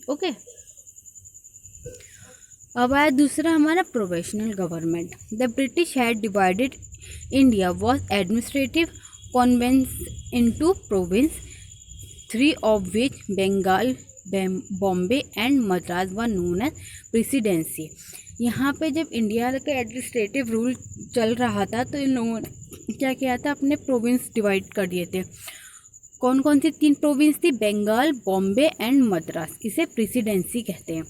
Okay. अब आया दूसरा हमारा provisional government. The British had divided India was administrative convenience into province, three of which Bengal, Bombay and Madras were known as presidency. यहाँ पे जब इंडिया का एडमिनिस्ट्रेटिव रूल चल रहा था तो इन लोगों ने क्या किया था, अपने प्रोविंस डिवाइड कर दिए थे। कौन कौन सी 3 प्रोविंस थी? बंगाल, बॉम्बे एंड मद्रास। इसे प्रेसिडेंसी कहते हैं।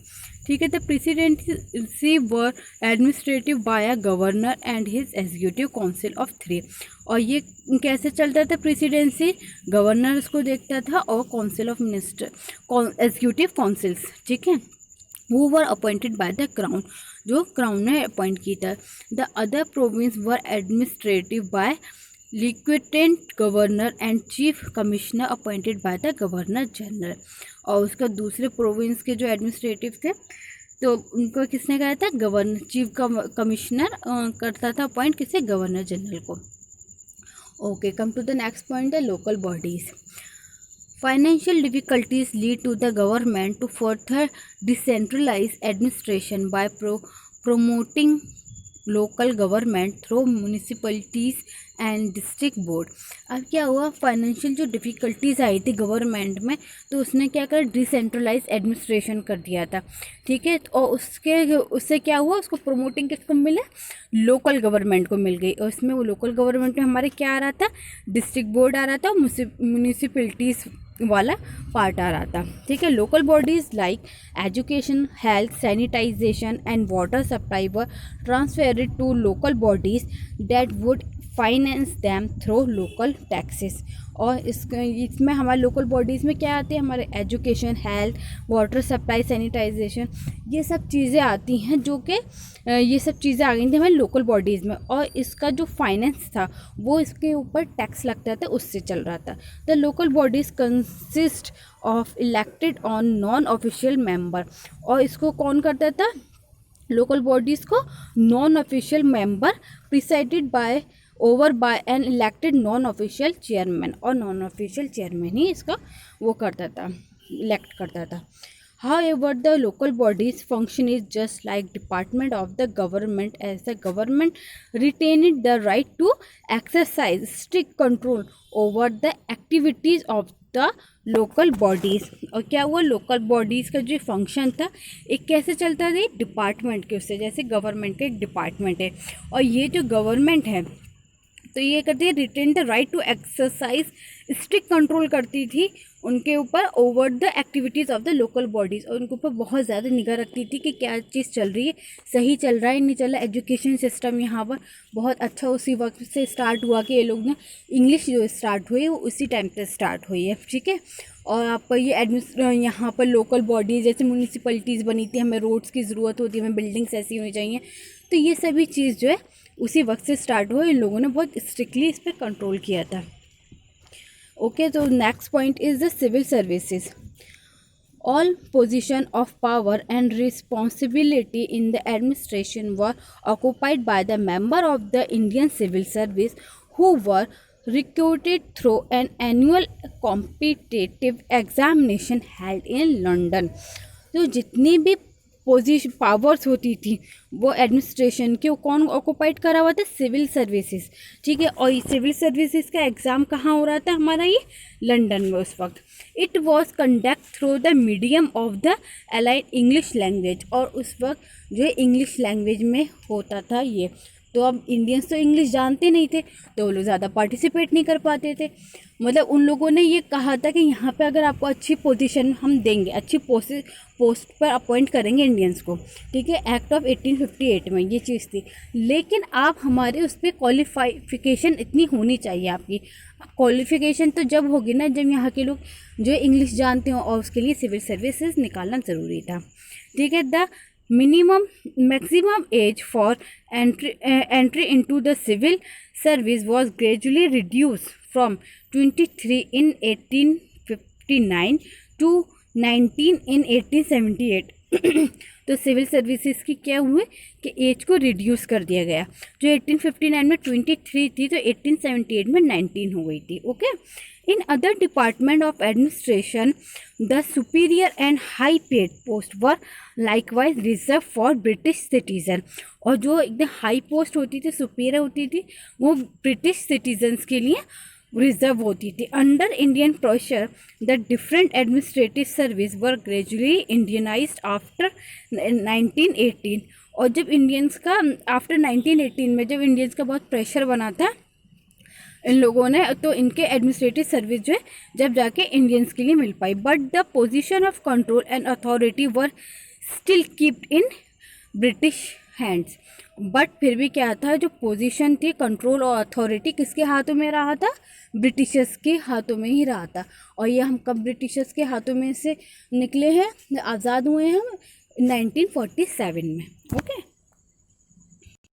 ठीक है, तो presidency were administrative by a governor and his executive council of 3। और ये कैसे चलता था प्रेसिडेंसी? गवर्नर उसको देखता था और council of minister, executive councils, ठीक है, वो were appointed by the crown, जो क्राउन ने अपॉइंट की था। The other province were administrative by lieutenant governor and chief commissioner appointed by the governor general. और उसका दूसरे प्रोविंस के जो एडमिनिस्ट्रेटिव थे तो उनको किसने कहा था? गवर्नर, चीफ कमिश्नर करता था अपॉइंट, किसे? गवर्नर जनरल को। Okay, come to the next point, the local bodies. Financial difficulties lead to the government to further decentralize administration by promoting local government through municipalities and district board. अब क्या हुआ, financial जो difficulties आई थी government में, तो उसने क्या करा, डिसेंट्रलाइज एडमिनिस्ट्रेशन कर दिया था। ठीक है, और उससे क्या हुआ, उसको प्रमोटिंग किसको मिला? लोकल गवर्नमेंट को मिल गई। और इसमें वो लोकल गवर्नमेंट में हमारे क्या आ रहा था? डिस्ट्रिक्ट बोर्ड आ रहा था, म्यूनिसिपलिटीज़ वाला पार्ट आ रहा था। ठीक है, local bodies like education, health, sanitisation and water supply were transferred to local bodies that would finance them through local taxes. और इसमें हमारे लोकल बॉडीज़ में क्या आते हैं? हमारे education, health, water supply, sanitization, ये सब चीज़ें आती हैं, जो कि ये सब चीज़ें आ गई थी हमारे लोकल बॉडीज़ में। और इसका जो फाइनेंस था वो इसके ऊपर टैक्स लगता था, उससे चल रहा था। The local bodies consist of elected on non official member. और इसको कौन करता था? लोकल बॉडीज़ को non official member presided bye over by an elected non official chairman. और नॉन ऑफिशियल चेयरमैन ही इसका वो करता था, इलेक्ट करता था। However, the local body's function is just like department of the government, as the government retained the right to exercise strict control over the activities of the local bodies। और क्या हुआ, local bodies का जो function था एक कैसे चलता था? डिपार्टमेंट के उससे, जैसे गवर्नमेंट का एक डिपार्टमेंट है और ये जो गवर्नमेंट है तो ये करती है retain the right to exercise, strict control करती थी उनके ऊपर over the activities of the local bodies. और उनके ऊपर बहुत ज़्यादा निगाह रखती थी कि क्या चीज़ चल रही है, सही चल रहा है, नहीं चल रहा है। एजुकेशन सिस्टम यहाँ पर बहुत अच्छा उसी वक्त से स्टार्ट हुआ कि ये लोग ना, इंग्लिश जो स्टार्ट हुई है वो उसी टाइम पे स्टार्ट हुई है। ठीक है, और आप ये यहाँ पर लोकल बॉडीज़ जैसे म्यूनिसिपलिटीज़ बनी थी, हमें रोड्स की ज़रूरत होती है, हमें बिल्डिंग्स ऐसी होनी चाहिए, तो ये सभी चीज़ जो है उसी वक्त से स्टार्ट हुआ। इन लोगों ने बहुत स्ट्रिक्टली इस पर कंट्रोल किया था। ओके, तो next point is the civil services. All position of power and responsibility in the administration were occupied by the member of the Indian civil service who were recruited through an annual competitive examination held in London। तो जितनी भी position powers होती थी वो administration के, कौन occupied करा हुआ था? Civil services. ठीक है, और सिविल सर्विसेज का एग्ज़ाम कहाँ हो रहा था हमारा? ये लंदन में उस वक्त। It was conduct through the medium of the allied English language. और उस वक्त जो है इंग्लिश लैंग्वेज में होता था ये। तो अब इंडियंस तो इंग्लिश जानते नहीं थे तो वो लोग ज़्यादा पार्टिसिपेट नहीं कर पाते थे। मतलब उन लोगों ने ये कहा था कि यहाँ पे अगर आपको अच्छी पोजीशन हम देंगे, अच्छी पोस्ट पर अपॉइंट करेंगे इंडियंस को। ठीक है, एक्ट ऑफ 1858 में ये चीज़ थी। लेकिन आप हमारे उस पर क्वालिफिकेशन इतनी होनी चाहिए आपकी। क्वालिफिकेशन तो जब होगी ना जब यहाँ के लोग जो इंग्लिश जानते हो, और उसके लिए सिविल सर्विसेज निकालना ज़रूरी था। ठीक है, the maximum age for entry into the civil service was gradually reduced from 23 in 1859 to 19 in 1878। तो सिविल सर्विसेज की क्या हुए कि एज को रिड्यूस कर दिया गया, जो 1859 में 23 थी तो 1878 में 19 हो गई थी। Okay, in other department of administration the superior and high paid post were likewise reserve for British citizen, और जो एकदम हाई पोस्ट होती थी, सुपीरियर होती थी, वो ब्रिटिश सिटीजन्स के लिए रिजर्व होती थी। Under Indian pressure the different administrative service were gradually Indianised after 1918, और जब इंडियंस का आफ्टर 1918 में जब इंडियंस का बहुत प्रेशर बना था इन लोगों ने, तो इनके एडमिनिस्ट्रेटिव सर्विस जो है जब जाके इंडियंस के लिए मिल पाई। But the position of control and authority were still keeped in British hands, but फिर भी क्या था, जो पोजीशन थी, कंट्रोल और अथॉरिटी किसके हाथों में रहा था, ब्रिटिशर्स के हाथों में ही रहा था। और ये हम कब ब्रिटिशर्स के हाथों में से निकले हैं, आज़ाद हुए हैं हम 1947 में। ओके।